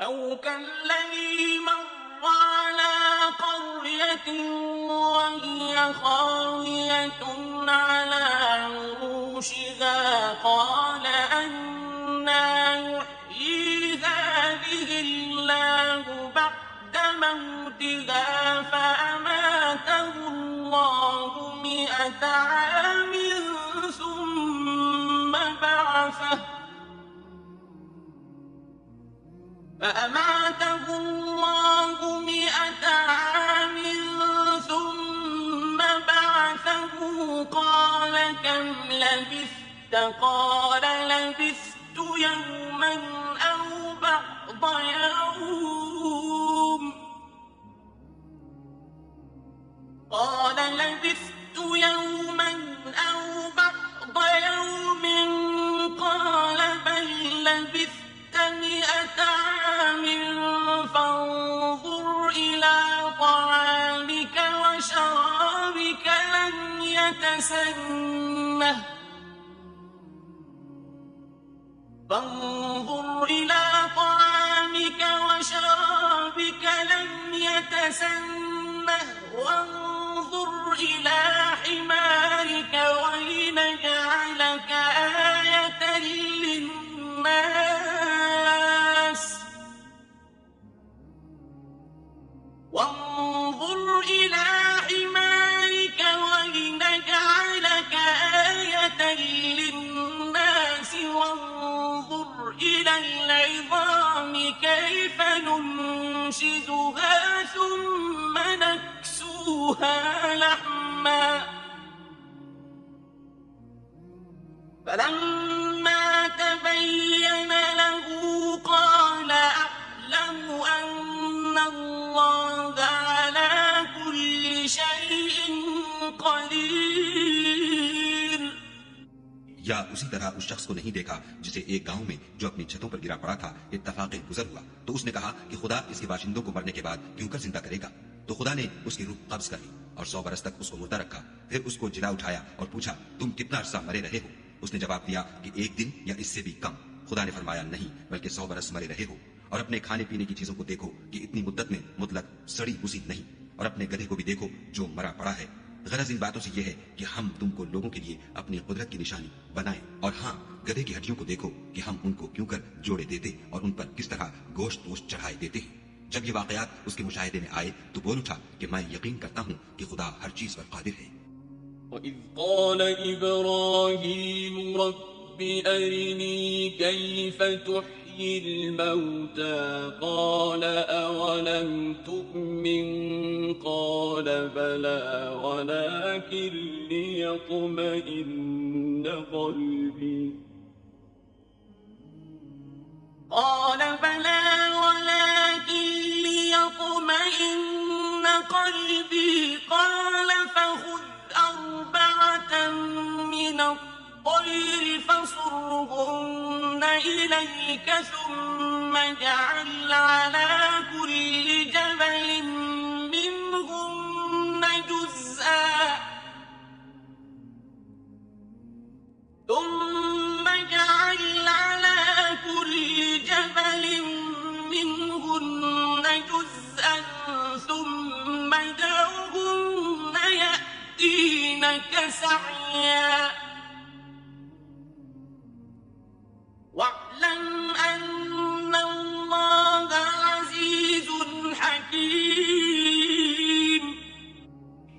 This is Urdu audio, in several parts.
أو كالذي مر على قرية وهي خاوية على عروشها قال أنى يحيي هذه الله بعد موتها فأماته الله 100 عام ثم بعثه قال كم لبثت قال لبثت يوما أو بعض يوم قال لبثت يوما أو بعض يوم قال بل لبثت 100 عام فانظر إلى طعامك وشرابك لم يتسنه فانظر إلى طعامك وشرابك لم يتسنه وانظر إلى حمارك ولنجعلك آية للناس وانظر إلى حمارك ولنجعلك آية للناس وانظر إلى العظام كيف ننشزها ثم نكسوها لحما فلما تبين له قال أعلم أن الله على كل شيء قدير. یا اسی طرح اس شخص کو نہیں دیکھا جسے ایک گاؤں میں جو اپنی چھتوں پر گرا پڑا تھا اتفاقاً گزر ہوا تو اس نے کہا کہ خدا اس کے باشندوں کو مرنے کے بعد کیوں کر زندہ کرے گا. تو خدا نے اس کی روح قبض کر لی اور 100 برس تک اس کو مردہ رکھا. پھر اس کو جلا اٹھایا اور پوچھا تم کتنا عرصہ مرے رہے ہو؟ اس نے جواب دیا کہ 1 دن یا اس سے بھی کم. خدا نے فرمایا نہیں بلکہ 100 برس مرے رہے ہو. اور اپنے کھانے پینے کی چیزوں کو دیکھو کہ اتنی مدت میں مطلق سڑی بسی نہیں. اور اپنے گدھے کو بھی دیکھو جو مرا پڑا ہے. غرض ان باتوں سے یہ ہے کہ ہم تم کو لوگوں کے لیے اپنی قدرت کی نشانی بنائیں. اور ہاں گدھے کی ہڈیوں کو دیکھو کہ ہم ان کو کیوں کر جوڑے دیتے اور ان پر کس طرح گوشت ووشت چڑھائے دیتے ہیں. جب یہ واقعات اس کے مشاہدے میں آئے تو بول اٹھا کہ میں یقین کرتا ہوں کہ خدا ہر چیز پر قادر ہے. وَإِذْ قَالَ إِبْرَاهِيمُ رَبِّ أَرِنِي كَيْفَ تُحْيِي الْمَوْتَى قَالَ أَوَلَمْ تُؤْمِنْ قَالَ بَلَى وَلَكِنْ لِيَطْمَئِنَّ قَلْبِي قال بلى ولكن ليطمئن قلبي قال فخذ 4 من الطير فصرهن إليك ثم اجعل على كل جبل منهن جزءا ثم اجعل على كل جبل منهن جزءا ثم ادعهن يأتينك سعيا واعلم أن الله عزيز حكيم.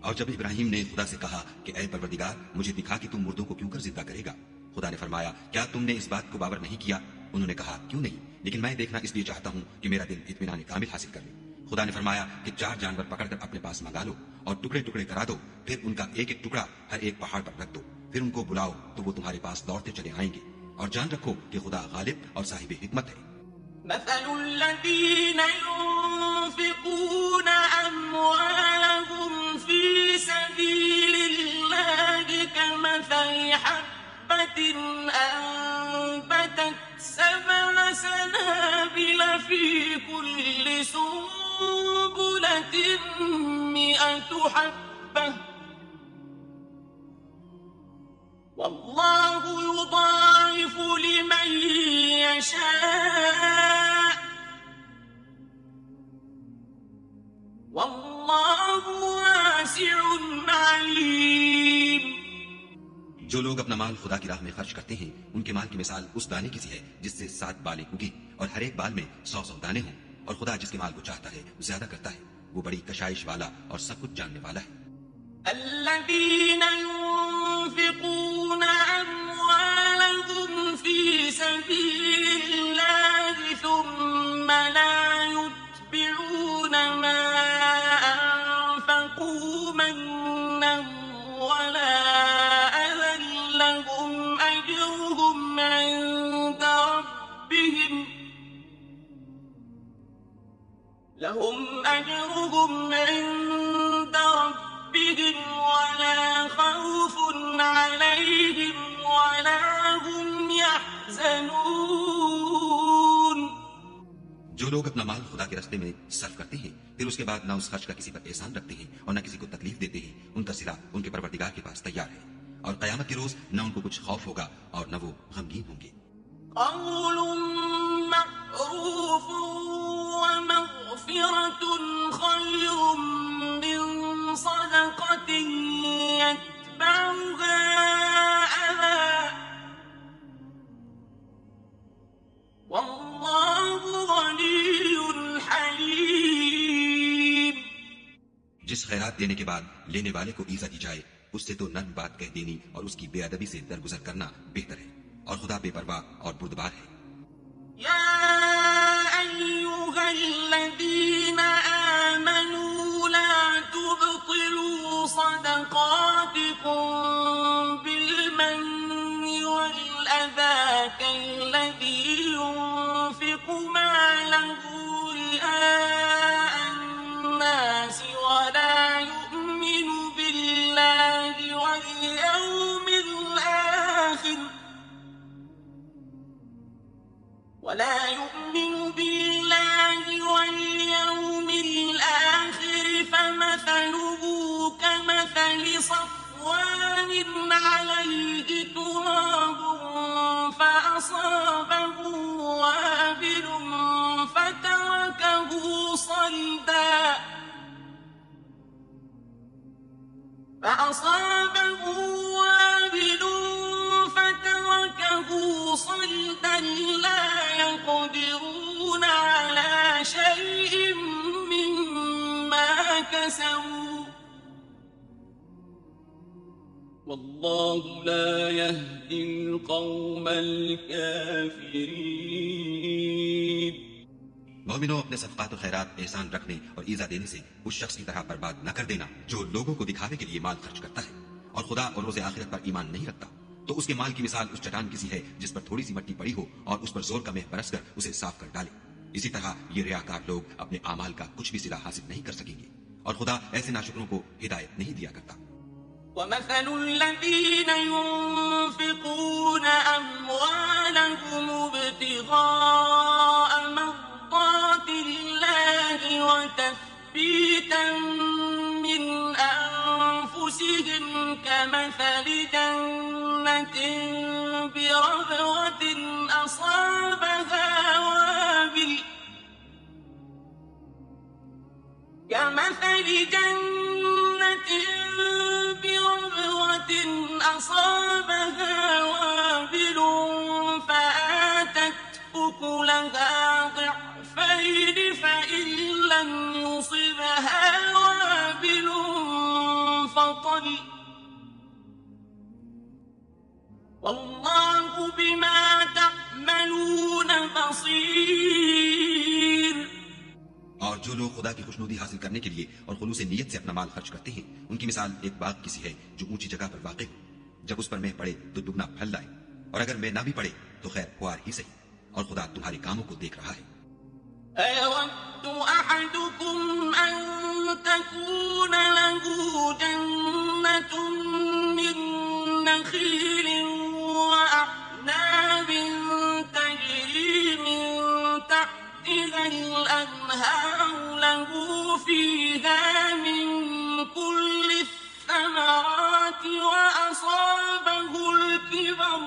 اور جب ابراہیم نے خدا سے کہا کہ اے پروردگار مجھے دکھا کہ تم مردوں کو کیوں کر زندہ کرے گا. خدا نے فرمایا کیا تم نے اس بات کو باور نہیں کیا؟ انہوں نے کہا کیوں نہیں، لیکن میں دیکھنا اس لیے چاہتا ہوں کہ میرا دل اطمینان کامل حاصل کر لے. خدا نے فرمایا کہ 4 جانور پکڑ کر اپنے پاس منگا لو اور ٹکڑے ٹکڑے کرا دو. پھر ان کا ایک ایک ٹکڑا ہر ایک پہاڑ پر رکھ دو. پھر ان کو بلاؤ تو وہ تمہارے پاس دوڑتے چلے آئیں گے. اور جان رکھو کہ خدا غالب اور صاحب حکمت ہے. مثل الذين ينفقون أموالهم في سبيل الله كمثل حبة أنبتت 7 سنابل في كل سنبلة 100 حبة والله يضاعف لمن يشاء واللہ واسع علیم. جو لوگ اپنا مال خدا کی راہ میں خرچ کرتے ہیں ان کے مال کی مثال اس دانے کی سی ہے جس سے 7 بالیں اگی اور ہر ایک بال میں 100 دانے ہوں، اور خدا جس کے مال کو چاہتا ہے زیادہ کرتا ہے، وہ بڑی کشائش والا اور سب کچھ جاننے والا ہے. الذين ينفقون أموالهم في سبيل الله ثم لا يتبعون ما أنفقوا منا ولا أذى لهم أجرهم عند ربهم ولا خوف عليهم ولا هم يحزنون. جو لوگ اپنا مال خدا کے راستے میں صرف کرتے ہیں پھر اس کے بعد نہ اس خرچ کا کسی پر احسان رکھتے ہیں اور نہ کسی کو تکلیف دیتے ہیں، ان کا صلہ ان کے پروردگار کے پاس تیار ہے، اور قیامت کے روز نہ ان کو کچھ خوف ہوگا اور نہ وہ غمگین ہوں گے. قول معروف ومغفرة خير من صدقة يتبعها أذى والله غني حليم. جس خیرات دینے کے بعد لینے والے کو ایزا دی جائے اس سے تو نرم بات کہہ دینی اور اس کی بے ادبی سے درگزر کرنا بہتر ہے، اور خدا بے پرواہ اور بردبار ہے. يا أيها الذين آمنوا لا تبطلوا صدقاتكم بالمن والأذى كالذي ينفق ماله رئاء الناس ولا يؤمن بالله واليوم الآخر فمثله كمثل صفوان عليه تراب فأصابه وابل فتركه صلدا لا يقدرون على شيء مما كسبوا والله لا يهدي القوم الكافرين. مومنوں، اپنے صدقات و خیرات احسان رکھنے اور ایزا دینے سے اس شخص کی طرح برباد نہ کر دینا جو لوگوں کو دکھاوے کے لیے مال خرچ کرتا ہے اور خدا اور روز آخرت پر ایمان نہیں رکھتا. تو اس کے مال کی مثال اس چٹان کی سی ہے جس پر تھوڑی سی مٹی پڑی ہو اور اس پر زور کا مہ برس کر اسے صاف کر ڈالے. اسی طرح یہ ریاکار لوگ اپنے اعمال کا کچھ بھی صلہ حاصل نہیں کر سکیں گے، اور خدا ایسے ناشکروں کو ہدایت نہیں دیا کرتا. ومثل الذين ينفقون أموالهم ابتغاء مرضات الله وتثبيتا من أنفسهم كمثل جنة بربوة أصابها وابل فآتت أكلها ضعفين فإن لم يصبها وابل فطل والله بما تعملون بصير. اور جو لوگ خدا کی خوشنودی حاصل کرنے کے لیے اور خلوص نیت سے اپنا مال خرچ کرتے ہیں ان کی مثال ایک باغ کی سی ہے جو اونچی جگہ پر واقع ہو. جب اس پر مہ پڑے تو دگنا پھل لائے، اور اگر مہ نہ بھی پڑے تو خیر خوار ہی صحیح، اور خدا تمہارے کاموں کو دیکھ رہا ہے. أَيَوَدُّ أَحَدُكُمْ أَن تَكُونَ لَهُ جَنَّةٌ مِّن نَّخِيلٍ وَأَعْنَابٍ تَجْرِي مِن تَحْتِهَا الْأَنْهَارُ لَهُ فِيهَا مِن كُلِّ الثَّمَرَاتِ وَأَصَابَهُ الْكِبَرُ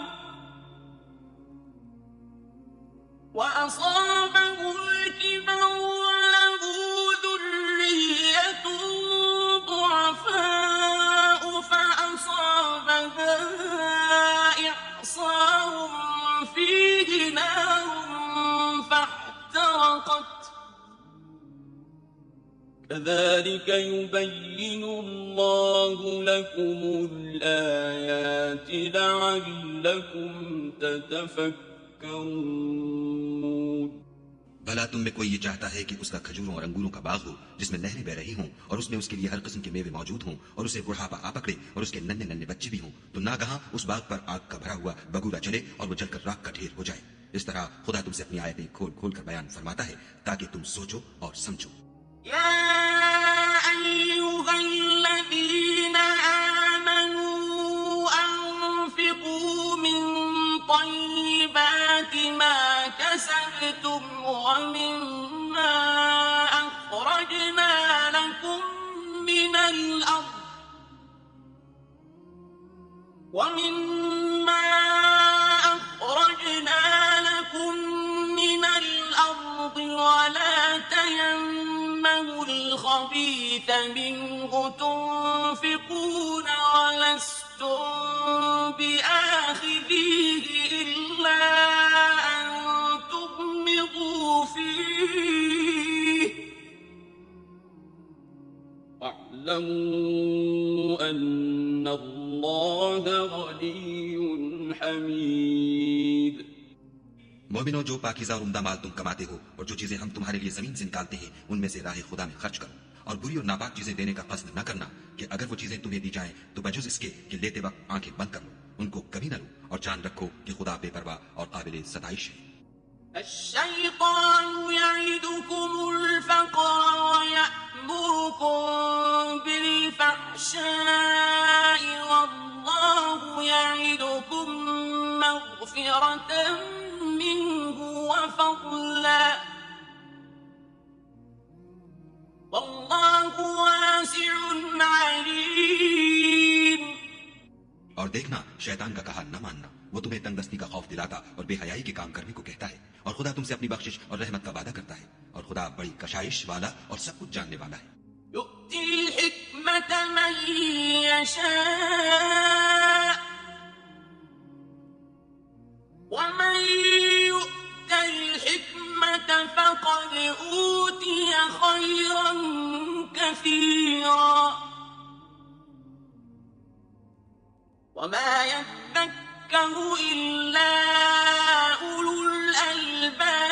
وَلَهُ ذُرِّيَّةٌ ضاقت كذلك يبين الله لكم الآيات لعلكم تتفكرون. بھلا تم میں کوئی یہ چاہتا ہے کہ اس کا کھجوروں اور انگوروں کا باغ ہو جس میں نہریں بہ رہی ہوں اور اس میں اس کے لیے ہر قسم کے میوے موجود ہوں اور اسے بڑھاپا آ پکڑے اور اس کے ننھے ننھے بچے بھی ہوں تو ناگہاں اس باغ پر آگ کا بھرا ہوا بگولا چلے اور وہ جل کر راکھ کا ڈھیر ہو جائے. اس طرح خدا تم سے اپنی آیتیں کھول کھول کر بیان فرماتا ہے تاکہ تم سوچو اور سمجھو. يا أيها الذين آمنوا أنفقوا من طيبات ما كسبتم ومما أخرجنا لكم من الأرض ولا تيمموا الخبيث منه تنفقون ولستم بآخذيه إلا أن تغمضوا فيه واعلموا أن الله غني حميد. مومنو، جو پاکیزہ اور عمدہ مال تم کماتے ہو اور جو چیزیں ہم تمہارے لیے زمین سے نکالتے ہیں ان میں سے راہ خدا میں خرچ کرو، اور بری اور ناپاک چیزیں دینے کا قصد نہ کرنا کہ اگر وہ چیزیں تمہیں دی جائیں تو بجز اس کے کہ لیتے وقت آنکھیں بند کر لو، ان کو کبھی نہ لو، اور جان رکھو کہ خدا بے پرواہ اور قابل ستائش ہے. الشيطان يعدكم الفقر ويأمركم بالفحشاء والله يعدكم مغفرة منه وفضلا والله واسع عليم. اور دیکھنا، شیطان کا کہا نہ ماننا، وہ تمہیں تنگ دستی کا خوف دلاتا اور بے حیائی کے کام کرنے کو کہتا ہے، اور خدا تم سے اپنی بخشش اور رحمت کا وعدہ کرتا ہے، اور خدا بڑی کشائش والا اور سب کچھ جاننے والا ہے. يؤتي الحكمة من يشاء ومن يؤت الحكمة فقد أوتي خيرا كثيرا وما يذكر إلا أولو الألباب.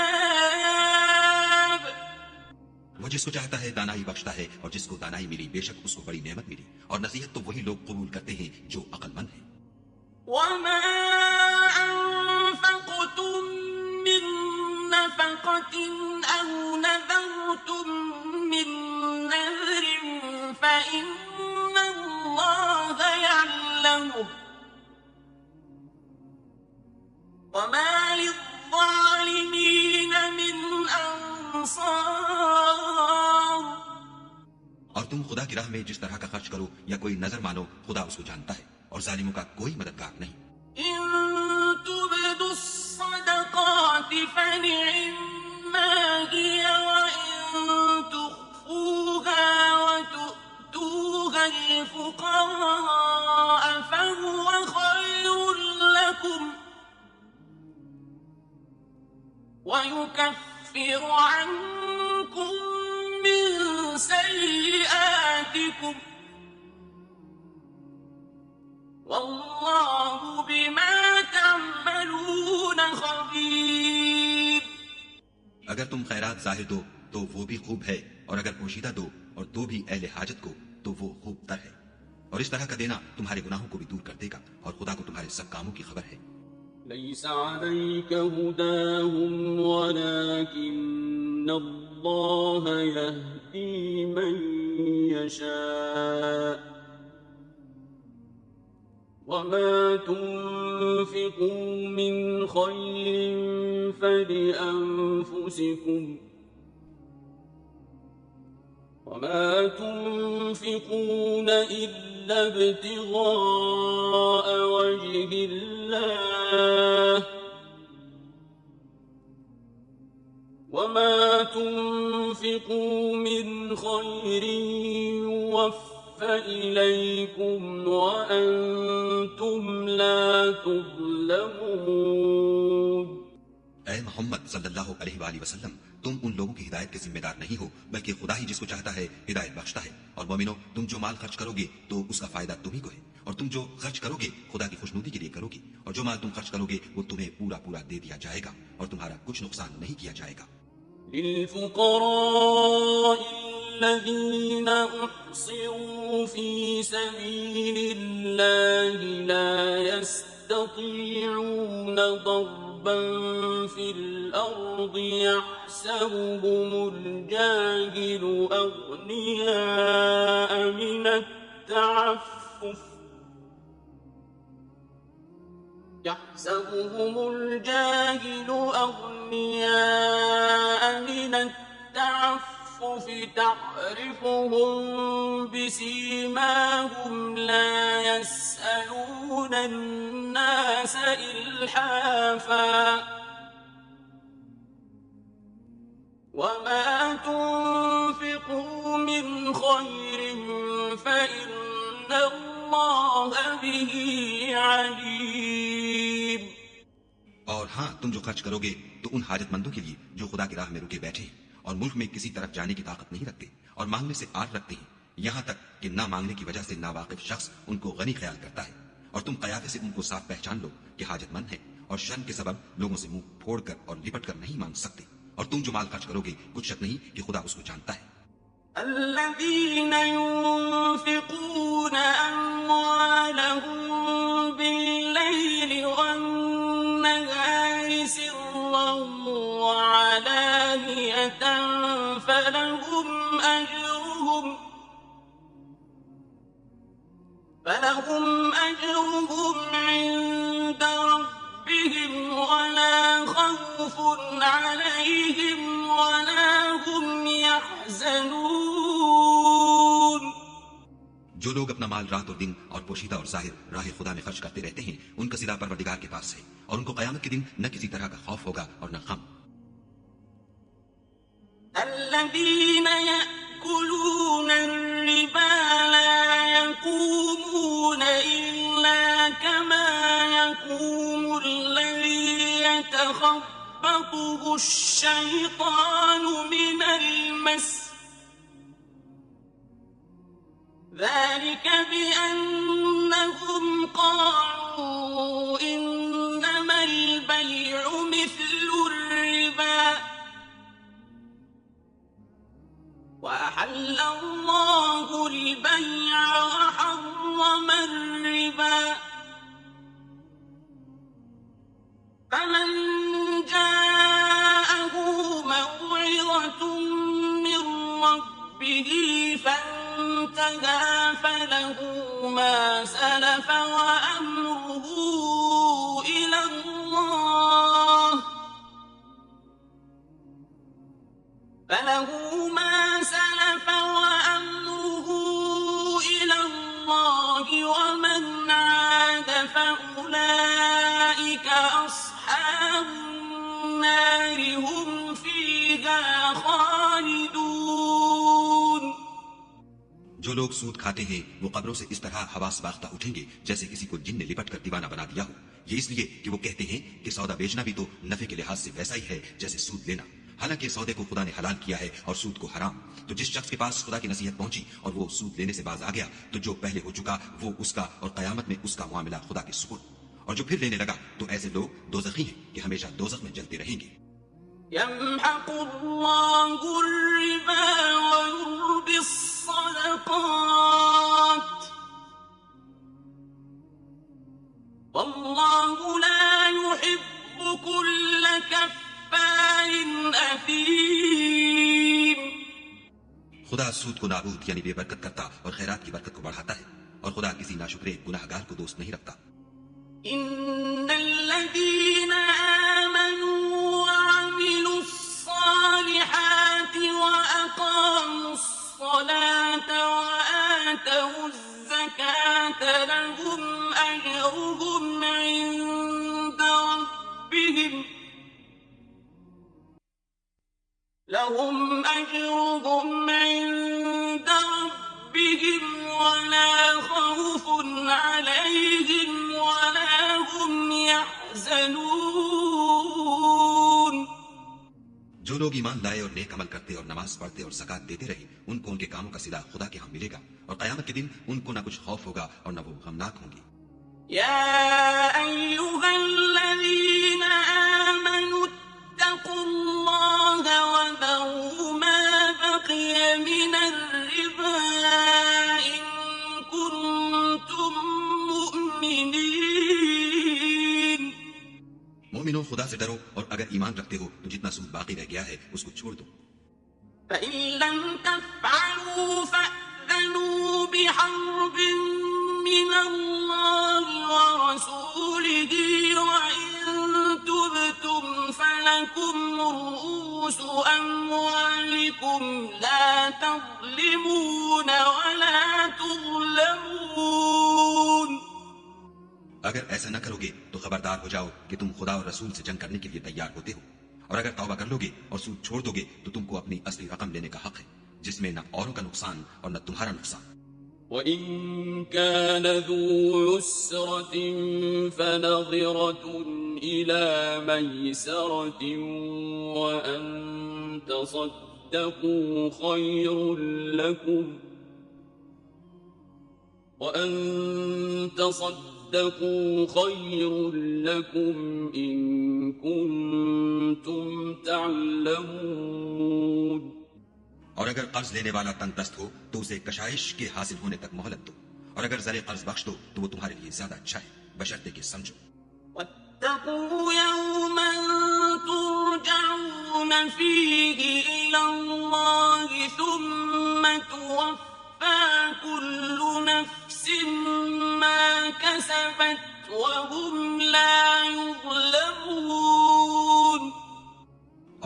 وہ جس کو چاہتا ہے دانائی بخشتا ہے، اور جس کو دانائی ملی بے شک اس کو بڑی نعمت ملی، اور نصیحت تو وہی لوگ قبول کرتے ہیں جو عقل مند ہیں. وما أنفقتم من نفقة أو نذرتم من نذر فإن الله يعلمه وما للظالمين من أنصار. اور تم خدا کی راہ میں جس طرح کا خرچ کرو یا کوئی نظر مانو، خدا اس کو جانتا ہے، اور ظالموں کا کوئی مددگار نہیں. إن تبدوا الصدقات فنعما هي وإن تخفوها وتؤتوها الفقراء فهو خير لكم ويكفر عنكم من سيئاتكم والله بما تعملون خبير. اگر تم خیرات ظاہر دو تو وہ بھی خوب ہے، اور اگر پوشیدہ دو اور دو بھی اہل حاجت کو تو وہ خوب تر ہے، اور اس طرح کا دینا تمہارے گناہوں کو بھی دور کر دے گا، اور خدا کو تمہارے سب کاموں کی خبر ہے. ليس عليك هداهم ولكن الله يهدي من يشاء وما تنفقوا من خير فلأنفسكم وما تنفقون إلا ابتغاء وجه الله وما تنفقوا من خير يوفى إليكم وأنتم لا تظلمون. اے محمد صلی اللہ علیہ وآلہ وسلم، تم ان لوگوں کی ہدایت کے ذمہ دار نہیں ہو، بلکہ خدا ہی جس کو چاہتا ہے ہدایت بخشتا ہے۔ اور مومنو، تم جو مال خرچ کرو گے تو اس کا فائدہ تمہیں کو ہے، اور تم جو خرچ کرو گے خدا کی خوشنودی کے لیے کرو گے، اور جو مال تم خرچ کرو گے وہ تمہیں پورا پورا دے دیا جائے گا اور تمہارا کچھ نقصان نہیں کیا جائے گا۔ للفقراء الذين أحصروا في سبيل الله لا يستطيعون ضربا في الأرض يحسبهم الجاهل أغنياء من التعفف يحسبهم الجاهل أغنياء من التعفف تعرفهم بسيماهم لا يسألون الناس إلحافا وما تنفقوا من خير فإن الله به عليم۔ اور ہاں، تم جو خرچ کرو گے تو ان حاجت مندوں کے لیے جو خدا کی راہ میں رکے بیٹھے ہیں اور ملک میں کسی طرف جانے کی طاقت نہیں رکھتے اور مانگنے سے آر رکھتے ہیں، یہاں تک کہ نہ مانگنے کی وجہ سے ناواقف شخص ان کو غنی خیال کرتا ہے، اور تم قیافے سے ان کو صاف پہچان لو کہ حاجت مند ہیں اور شرم کے سبب لوگوں سے منہ پھوڑ کر اور لپٹ کر نہیں مانگ سکتے۔ اور تم جو مال خرچ کرو گے کچھ شک نہیں کہ خدا اس کو جانتا ہے۔ الذين ينفقون أموالهم بالليل والنهار سرا وعلانية فلهم أجرهم عند ربهم ولا خوف عليهم ولا هم يحزنون۔ جو لوگ اپنا مال رات اور دن اور پوشیدہ اور ظاہر راہ خدا میں خرچ کرتے رہتے ہیں، ان کا صلہ پروردگار کے پاس ہے، اور ان کو قیامت کے دن نہ کسی طرح کا خوف ہوگا اور نہ غم۔ الذين يأكلون الربا لا يقومون إلا كما يقوم الذي يتخبطه الشيطان من المس، ذلك بأنهم قالوا إنما البيع مثل الربا وأحل الله البيع وحرم الربا، فمن جاءه موعظة من ربه فانتهى فله ما سلف وأمره إلى الله ومن عاد فأولئك أصحاب النار هم فيها خالدون۔ جو لوگ سود کھاتے ہیں وہ قبروں سے اس طرح حواس باختہ اٹھیں گے جیسے کسی کو جن نے لپٹ کر دیوانہ بنا دیا ہو، یہ اس لیے کہ وہ کہتے ہیں کہ سودا بیچنا بھی تو نفع کے لحاظ سے ویسا ہی ہے جیسے سود لینا، حالانکہ سودے کو خدا نے حلال کیا ہے اور سود کو حرام۔ تو جس شخص کے پاس خدا کی نصیحت پہنچی اور وہ سود لینے سے باز آ گیا تو جو پہلے ہو چکا وہ اس کا، اور قیامت میں اس کا معاملہ خدا کے سپرد۔ اور جو پھر لینے لگا تو ایسے لوگ دوزخی ہیں کہ ہمیشہ دوزخ میں جلتے رہیں گے۔ يمحق الله الربا ويربي الصدقات والله لا يحب كل كفار أثيم۔ خدا سود کو نابود یعنی بے برکت کرتا اور خیرات کی برکت کو بڑھاتا ہے، اور خدا کسی ناشکرے گناہگار کو دوست نہیں رکھتا۔ إن الذين آمنوا وعملوا الصالحات وأقاموا الصلاة وآتوا الزكاة لهم أجرهم عند ربهم ولا خوف عليهم ولا هم يحزنون۔ جو لوگ ایمان لائے اور نیک عمل کرتے اور نماز پڑھتے اور زکات دیتے رہے ان کو ان کے کاموں کا صلہ خدا کے ہاں ملے گا، اور قیامت کے دن ان کو نہ کچھ خوف ہوگا اور نہ وہ غمناک ہوں گی۔ يا أيها الذين آمنوا اتقوا الله وذروا ما بقي من الربا إن كنتم مؤمنين۔ مومنوں، خدا سے ڈرو اور اگر ایمان رکھتے ہو تو جتنا سود باقی رہ گیا ہے اس کو چھوڑ دو۔ فإن لم تفعلوا فأذنوا بحرب من الله ورسوله وإن تبتم فلكم رؤوس أموالكم لا تظلمون ولا تظلمون۔ اگر ایسا نہ کرو گے تو خبردار ہو جاؤ کہ تم خدا اور رسول سے جنگ کرنے کے لیے تیار ہوتے ہو، اور اگر توبہ کر لو گے اور سود چھوڑ دو گے تو تم کو اپنی اصلی رقم لینے کا حق ہے، جس میں نہ اوروں کا نقصان اور نہ تمہارا نقصان۔ وَإِن كَانَ ذُو عُسْرَةٍ فَنَظِرَةٌ إِلَى مَيْسَرَةٍ وَأَن تَصَدَّقُوا خَيْرٌ لَّكُمْ إِن كُنتُمْ تَعْلَمُونَ۔ اور اگر قرض لینے والا تنگ دست ہو تو اسے کشائش کے حاصل ہونے تک مہلت دو، اور اگر زر قرض بخش دو تو وہ تمہارے لیے زیادہ اچھا ہے، بشرطے کہ سمجھو۔ واتقوا يوما ترجعون فيه إلى الله ثم توفى كل نفس ما كسبت وهم لا يظلمون۔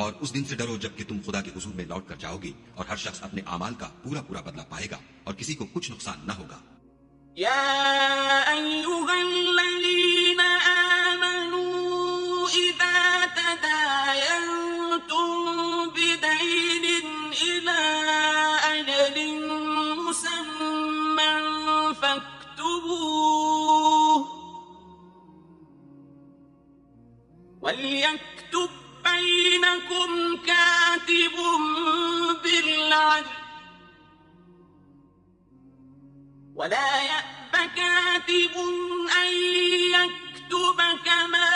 اور اس دن سے ڈرو جب کہ تم خدا کے حضور میں لوٹ کر جاؤ گے، اور ہر شخص اپنے اعمال کا پورا پورا بدلہ پائے گا اور کسی کو کچھ نقصان نہ ہوگا۔ يا أيها الذين آمنوا إذا تداينتم بدين إلى أجل مسمى فاكتبوه، وليكتب بينكم كاتب بالعدل ولا يأب كاتب أن يكتب كما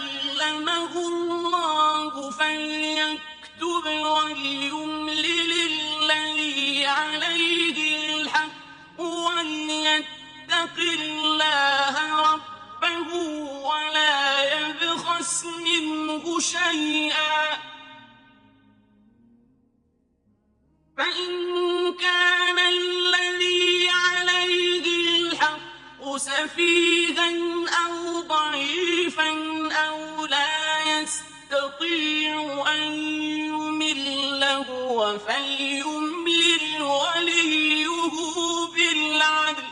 علمه الله فليكتب وليملل الذي عليه الحق وليتق الله ربه ولا يبخس منه شيئا، فإن كان الذي عليه الحق سفيها أو ضعيفا أو لا يستطيع أن يمل هو فليملل وليه بالعدل،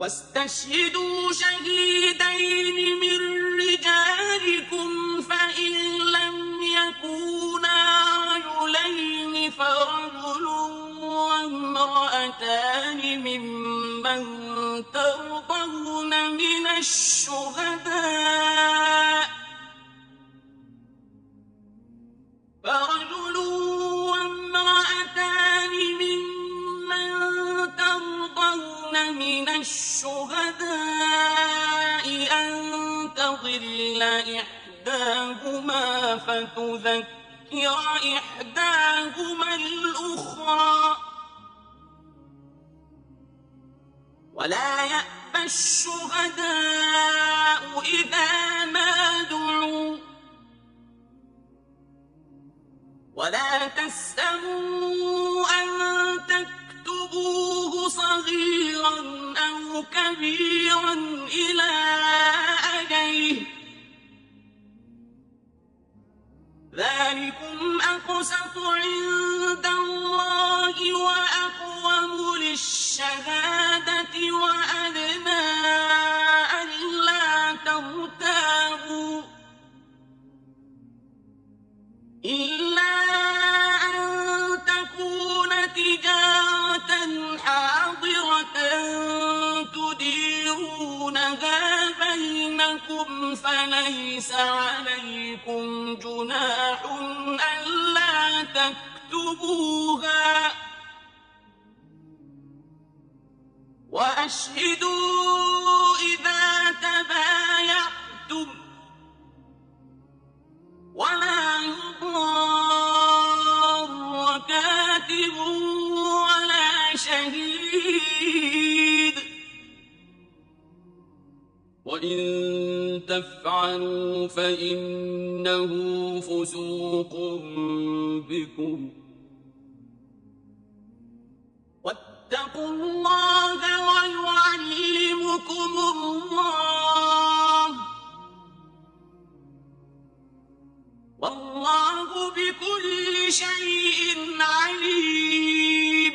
واستشهدوا شهيدين من رجالكم فإن لم يكونا رجلين فرجل وامرأتان ممن ترضون من الشهداء أن تضل إحداهما فتذكر إحداهما الأخرى، ولا يأبى الشهداء إذا ما دعوا، ولا تسأموا أن تكتبوه صغيرا أو كبيرا إلى أجله، ذلكم أقسط عند الله وأقوم للشهادة وأدنى ألا ترتابوا، إلا أن تكون تجارة حاضرة تديرونها بينكم لكم فليس عليكم جناح ألا تكتبوها وأشهدوا إذا تبايعتم ولا يضار كاتب ولا شهيد وإن تفعلوا فإنه فسوق بكم واتقوا الله ويعلمكم الله والله بكل شيء عليم.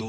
2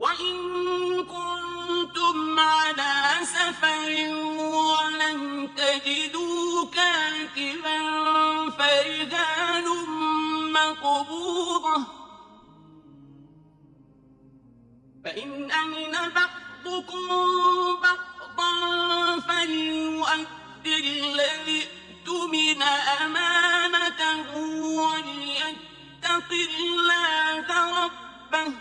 وإن كنتم على سفر ولم تجدوا كاتبا فرهان مقبوضة فإن أمن بعضكم بعضا فليؤد الذي اؤتمن أمانته وليتق الله ربه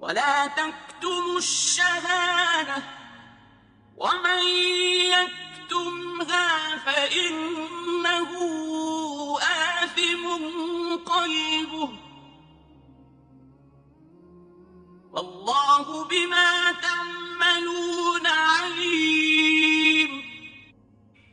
ولا تكتموا الشهادة ومن يكتمها فإنه آثم قلبه والله بما تعملون عليم.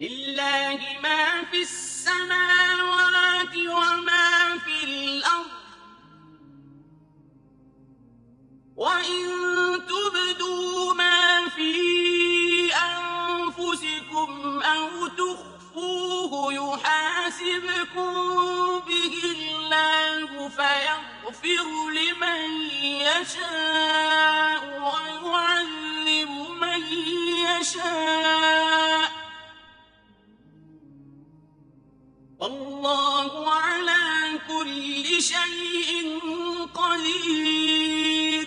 لله ما في السماوات وما في الأرض وإن تبدوا ما في أنفسكم أو تخفوه يحاسبكم به الله فيغفر لمن يشاء ويعذب من يشاء والله على كل شيء قدير.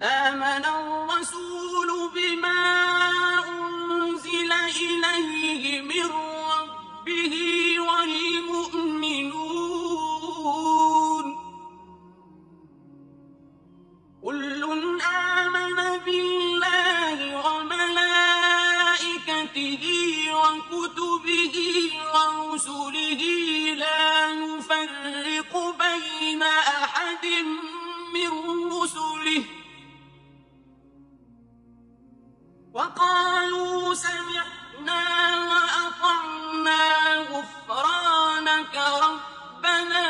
آمن الرسول بما أنزل إليه من ربه والمؤمنون كل آمن بالله وملائكته وكتبه ورسله لا نفرق بين أحد من رسله وقالوا سمعنا وأطعنا غفرانك ربنا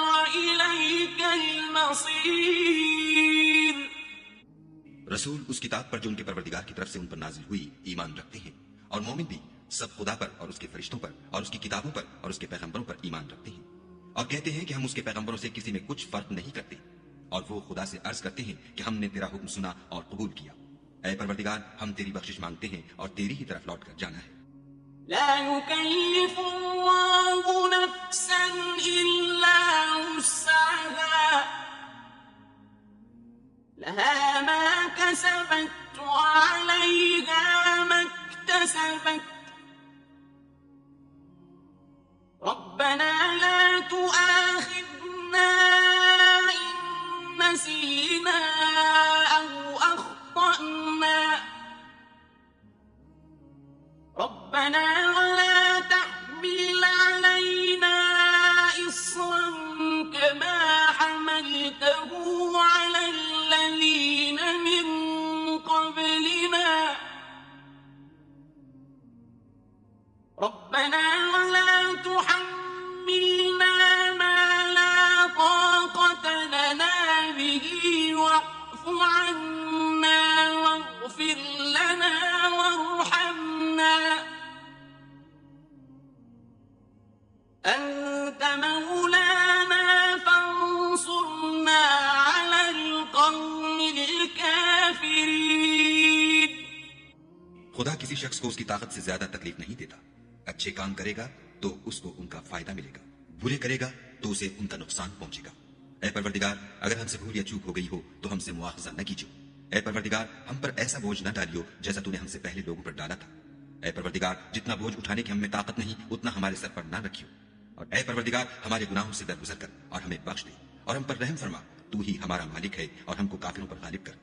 وإليك المصير. رسول اس کتاب پر جو ان کے پروردگار کی طرف سے ان پر نازل ہوئی ایمان رکھتے ہیں، اور مومن بھی سب خدا پر اور اس کے فرشتوں پر اور اس کی کتابوں پر اور اس کے پیغمبروں پر ایمان رکھتے ہیں، اور کہتے ہیں کہ ہم اس کے پیغمبروں سے کسی میں کچھ فرق نہیں کرتے، اور وہ خدا سے عرض کرتے ہیں کہ ہم نے تیرا حکم سنا اور قبول کیا۔ اے پروردگار، ہم تیری بخشش مانگتے ہیں اور تیری ہی طرف لوٹ کر جانا ہے۔ لا يكلف الله نفسا إلا وسعها لها ما كسبت وعليها ما اكتسبت ربنا لا تؤاخذنا إن نسينا أو أخطأنا ربنا ولا تحمل علينا إصرا كما حملته على الذين من قبلنا ربنا ولا تحملنا ما لا طاقة لنا به واعف عنا واغفر لنا وارحمنا أنت مولانا فانصرنا على القوم الكافرين۔ خدا کسی شخص کو اس کی طاقت سے زیادہ تکلیف نہیں دیتا، اچھے کام کرے گا تو اس کو ان کا فائدہ ملے گا، برے کرے گا تو اسے ان کا نقصان پہنچے گا۔ اے پروردگار، اگر ہم سے بھول یا چوک ہو گئی ہو تو ہم سے مواخذہ نہ کیجو۔ اے پروردگار، ہم پر ایسا بوجھ نہ ڈالیو جیسا تو نے ہم سے پہلے لوگوں پر ڈالا تھا۔ اے پروردگار، جتنا بوجھ اٹھانے کی ہم میں طاقت نہیں اتنا ہمارے سر پر نہ رکھیو، اور اے پروردگار ہمارے گناہوں سے درگزر کر اور ہمیں بخش دے اور ہم پر رحم فرما، تو ہی ہمارا مالک ہے اور ہم کو کافروں پر غالب کر۔